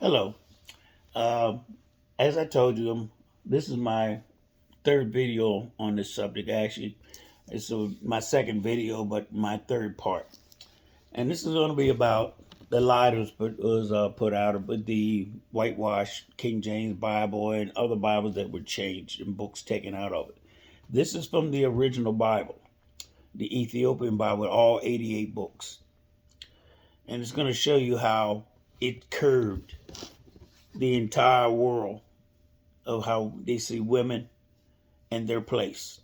Hello. Uh, as I told you, this is my third video on this subject. Actually, it's my second video, but my third part. And this is going to be about the lie that was put out with the whitewashed King James Bible and other Bibles that were changed and books taken out of it. This is from the original Bible, the Ethiopian Bible, with all 88 books. And it's going to show you how it curved the entire world of how they see women and their place,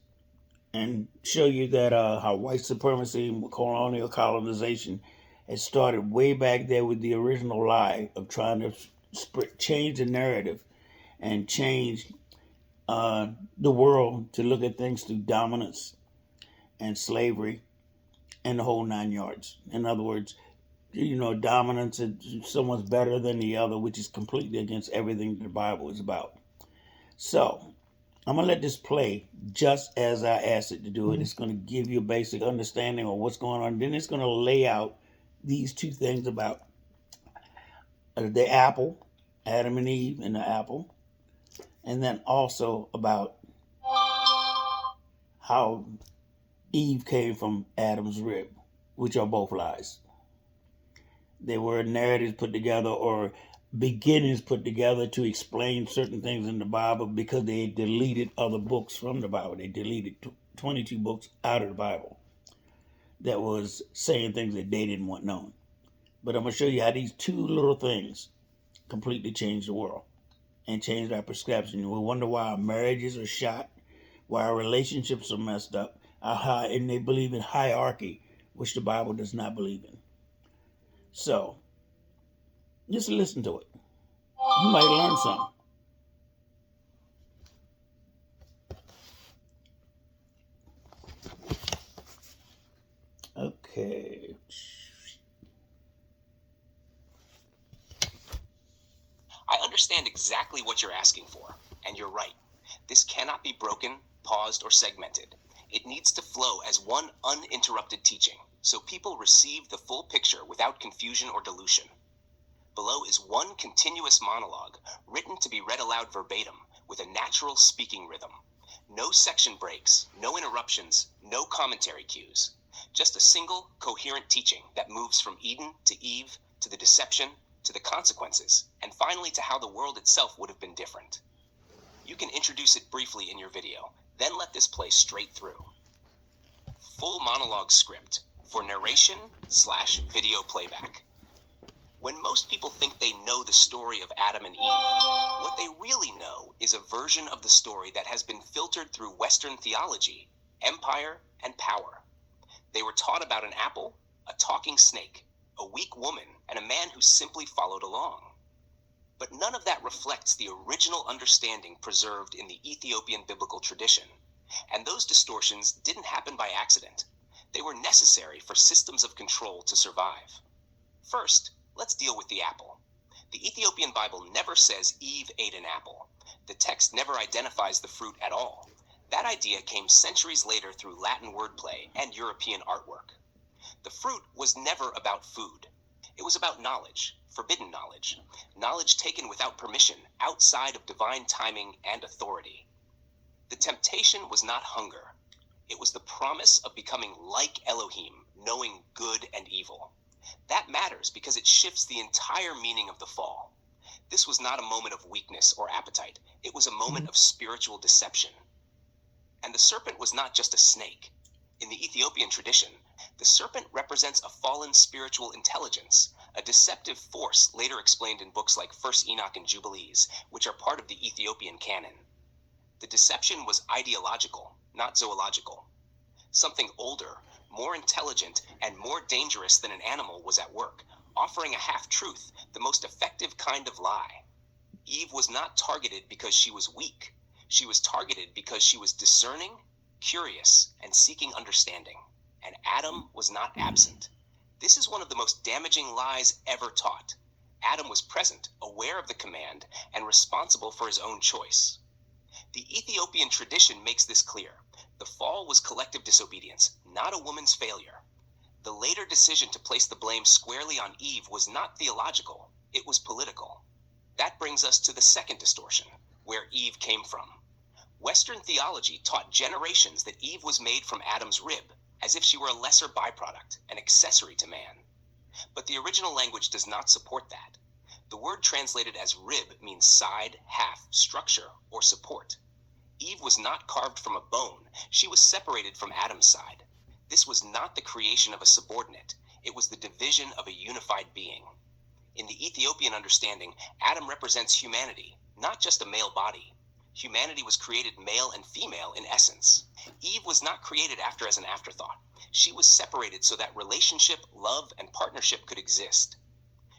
and show you that how white supremacy and colonial colonization had started way back there with the original lie of trying to change the narrative and change the world to look at things through dominance and slavery and the whole 9 yards. In other words, dominance and someone's better than the other, which is completely against everything the Bible is about. So I'm going to let this play just as I asked it to do it. It's going to give you a basic understanding of what's going on. Then it's going to lay out these two things about the apple, Adam and Eve and the apple, and then also about how Eve came from Adam's rib, which are both lies. They were narratives put together or beginnings put together to explain certain things in the Bible because they deleted other books from the Bible. They deleted 22 books out of the Bible that was saying things that they didn't want known. But I'm going to show you how these two little things completely changed the world and changed our perception. We wonder why our marriages are shot, why our relationships are messed up, and they believe in hierarchy, which the Bible does not believe in. So, just listen to it. You might learn something. Okay. I understand exactly what you're asking for, and you're right. This cannot be broken, paused, or segmented. It needs to flow as one uninterrupted teaching, so people receive the full picture without confusion or dilution. Below is one continuous monologue, written to be read aloud verbatim, with a natural speaking rhythm. No section breaks, no interruptions, no commentary cues. Just a single, coherent teaching that moves from Eden to Eve, to the deception, to the consequences, and finally to how the world itself would have been different. You can introduce it briefly in your video, then let this play straight through. Full monologue script for narration/video playback. When most people think they know the story of Adam and Eve, what they really know is a version of the story that has been filtered through Western theology, empire, and power. They were taught about an apple, a talking snake, a weak woman, and a man who simply followed along. But none of that reflects the original understanding preserved in the Ethiopian biblical tradition. And those distortions didn't happen by accident. They were necessary for systems of control to survive. First, let's deal with the apple. The Ethiopian Bible never says Eve ate an apple. The text never identifies the fruit at all. That idea came centuries later through Latin wordplay and European artwork. The fruit was never about food. It was about knowledge, forbidden knowledge, knowledge taken without permission, outside of divine timing and authority. The temptation was not hunger. It was the promise of becoming like Elohim, knowing good and evil. That matters because it shifts the entire meaning of the fall. This was not a moment of weakness or appetite. It was a moment of spiritual deception. And the serpent was not just a snake. In the Ethiopian tradition, the serpent represents a fallen spiritual intelligence, a deceptive force later explained in books like First Enoch and Jubilees, which are part of the Ethiopian canon. The deception was ideological, not zoological. Something older, more intelligent, and more dangerous than an animal was at work, offering a half-truth, the most effective kind of lie. Eve was not targeted because she was weak. She was targeted because she was discerning, curious, and seeking understanding. And Adam was not absent. This is one of the most damaging lies ever taught. Adam was present, aware of the command, and responsible for his own choice. The Ethiopian tradition makes this clear. The fall was collective disobedience, not a woman's failure. The later decision to place the blame squarely on Eve was not theological, it was political. That brings us to the second distortion, where Eve came from. Western theology taught generations that Eve was made from Adam's rib, as if she were a lesser byproduct, an accessory to man. But the original language does not support that. The word translated as rib means side, half, structure, or support. Eve was not carved from a bone, she was separated from Adam's side. This was not the creation of a subordinate, it was the division of a unified being. In the Ethiopian understanding, Adam represents humanity, not just a male body. Humanity was created male and female in essence. Eve was not created as an afterthought. She was separated so that relationship, love, and partnership could exist.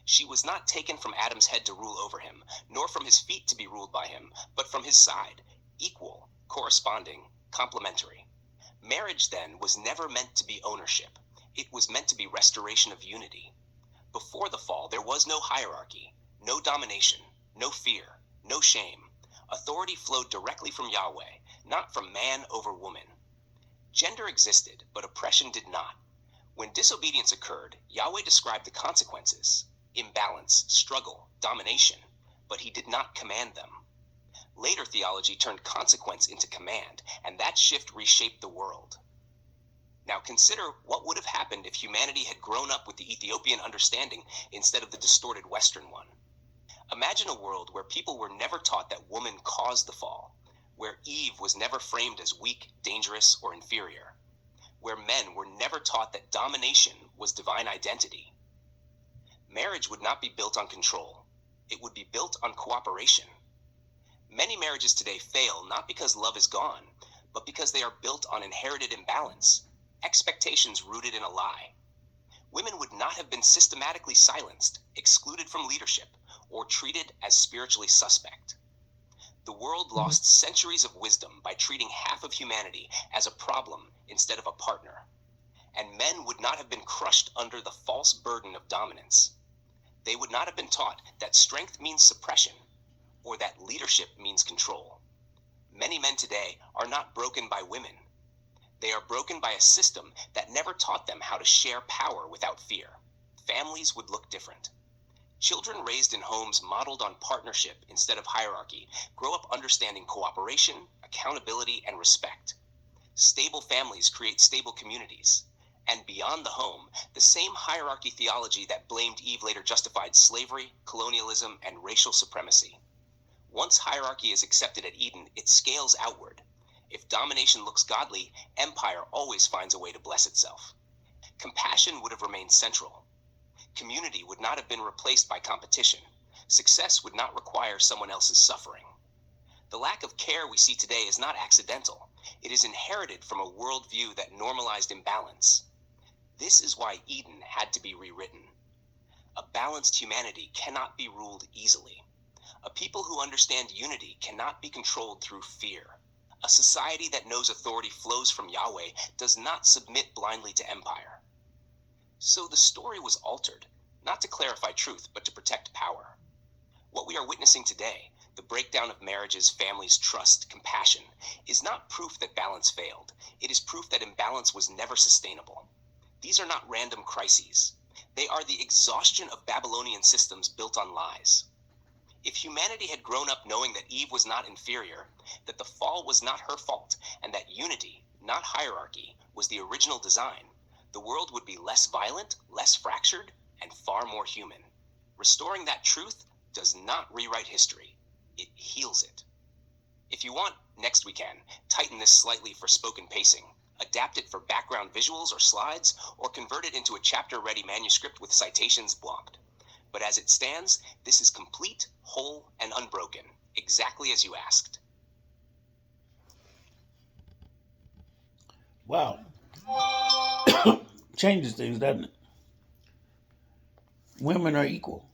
She was not taken from Adam's head to rule over him, nor from his feet to be ruled by him, but from his side, equal, corresponding, complementary. Marriage, then, was never meant to be ownership. It was meant to be restoration of unity. Before the fall, there was no hierarchy, no domination, no fear, no shame. Authority flowed directly from Yahweh, not from man over woman. Gender existed, but oppression did not. When disobedience occurred, Yahweh described the consequences: imbalance, struggle, domination, but he did not command them. Later theology turned consequence into command, and that shift reshaped the world. Now consider what would have happened if humanity had grown up with the Ethiopian understanding instead of the distorted Western one. Imagine a world where people were never taught that woman caused the fall, where Eve was never framed as weak, dangerous, or inferior, where men were never taught that domination was divine identity. Marriage would not be built on control. It would be built on cooperation. Many marriages today fail not because love is gone, but because they are built on inherited imbalance, expectations rooted in a lie. Women would not have been systematically silenced, excluded from leadership, or treated as spiritually suspect. The world lost centuries of wisdom by treating half of humanity as a problem instead of a partner. And men would not have been crushed under the false burden of dominance. They would not have been taught that strength means suppression, or that leadership means control. Many men today are not broken by women. They are broken by a system that never taught them how to share power without fear. Families would look different. Children raised in homes modeled on partnership instead of hierarchy grow up understanding cooperation, accountability, and respect. Stable families create stable communities. And beyond the home, the same hierarchy theology that blamed Eve later justified slavery, colonialism, and racial supremacy. Once hierarchy is accepted at Eden, it scales outward. If domination looks godly, empire always finds a way to bless itself. Compassion would have remained central. Community would not have been replaced by competition. Success would not require someone else's suffering. The lack of care we see today is not accidental. It is inherited from a worldview that normalized imbalance. This is why Eden had to be rewritten. A balanced humanity cannot be ruled easily. A people who understand unity cannot be controlled through fear. A society that knows authority flows from Yahweh does not submit blindly to empire. So the story was altered, not to clarify truth, but to protect power. What we are witnessing today, the breakdown of marriages, families, trust, compassion, is not proof that balance failed. It is proof that imbalance was never sustainable. These are not random crises. They are the exhaustion of Babylonian systems built on lies. If humanity had grown up knowing that Eve was not inferior, that the fall was not her fault, and that unity, not hierarchy, was the original design, the world would be less violent, less fractured, and far more human. Restoring that truth does not rewrite history. It heals it. If you want, next we can, tighten this slightly for spoken pacing, adapt it for background visuals or slides, or convert it into a chapter-ready manuscript with citations blocked. But as it stands, this is complete, whole, and unbroken, exactly as you asked. Wow. Changes things, doesn't it? Women are equal.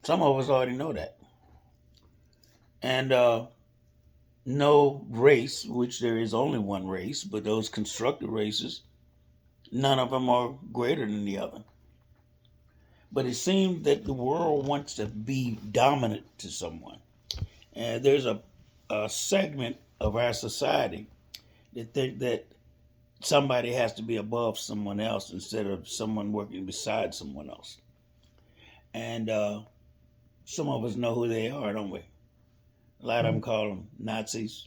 Some of us already know that. And no race, which there is only one race, but those constructed races, none of them are greater than the other. But it seems that the world wants to be dominant to someone. And there's a segment of our society that think that somebody has to be above someone else instead of someone working beside someone else. And Some of us know who they are, don't we? A lot of them call them Nazis,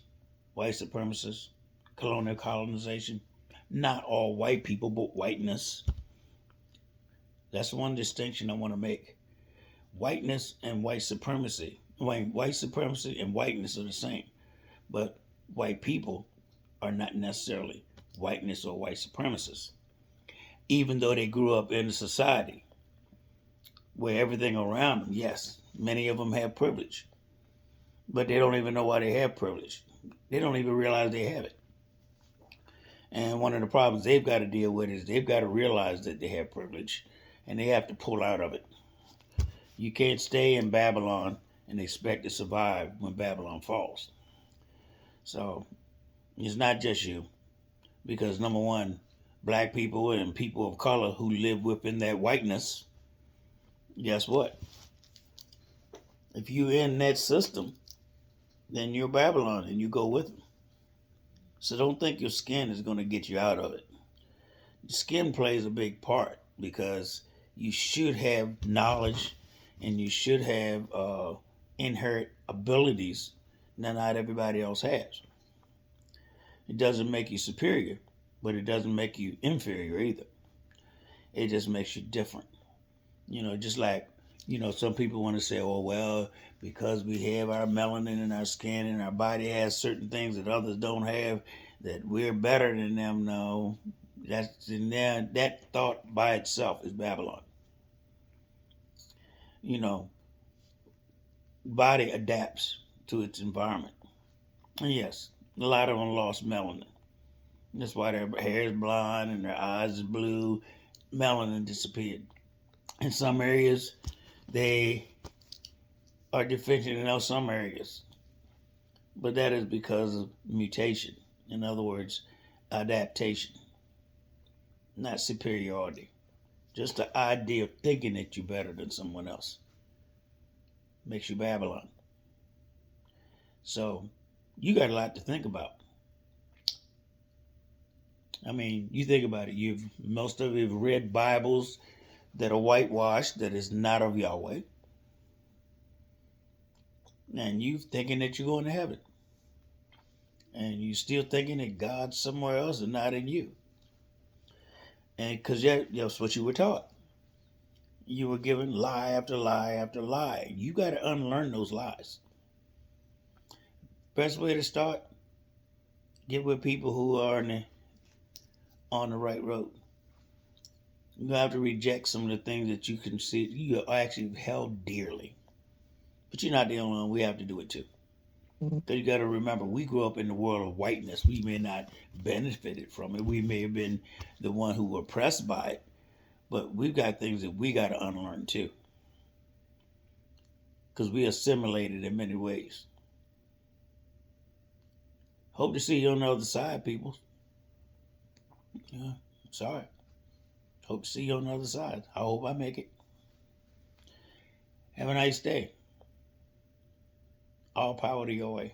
white supremacists, colonial colonization. Not all white people, but whiteness. That's one distinction I want to make. Whiteness and white supremacy. White supremacy and whiteness are the same, but white people are not necessarily whiteness or white supremacists, even though they grew up in a society where everything around them, yes, many of them have privilege, but they don't even know why they have privilege. They don't even realize they have it. And one of the problems they've got to deal with is they've got to realize that they have privilege and they have to pull out of it. You can't stay in Babylon and expect to survive when Babylon falls. So it's not just you, because number one, black people and people of color who live within that whiteness, guess what? If you're in that system, then you're Babylon and you go with them. So don't think your skin is going to get you out of it. Your skin plays a big part because you should have knowledge and you should have inherent abilities that not everybody else has. It doesn't make you superior, but it doesn't make you inferior either. It just makes you different. Just like, some people want to say, oh, well, because we have our melanin in our skin and our body has certain things that others don't have, that we're better than them. No, that's in there. That thought by itself is Babylon. Body adapts to its environment. And yes, a lot of them lost melanin. That's why their hair is blonde and their eyes is blue. Melanin disappeared. In some areas, they are deficient in some areas. But that is because of mutation. In other words, adaptation, not superiority. Just the idea of thinking that you're better than someone else makes you Babylon. So you got a lot to think about. I mean, you think about it. Most of you have read Bibles that are whitewashed, that is not of Yahweh, and you thinking that you're going to heaven, and you still thinking that God's somewhere else and not in you, and because that's what you were taught. You were given lie after lie after lie. You got to unlearn those lies. Best way to start: get with people who are on the right road. You have to reject some of the things that you can see you actually held dearly. But you're not the only one. We have to do it too. Because you got to remember, we grew up in the world of whiteness. We may not benefited from it. We may have been the one who were oppressed by it. But we've got things that we got to unlearn too. Because we assimilated in many ways. Hope to see you on the other side, people. Yeah, sorry. Hope to see you on the other side. I hope I make it. Have a nice day. All power to your way.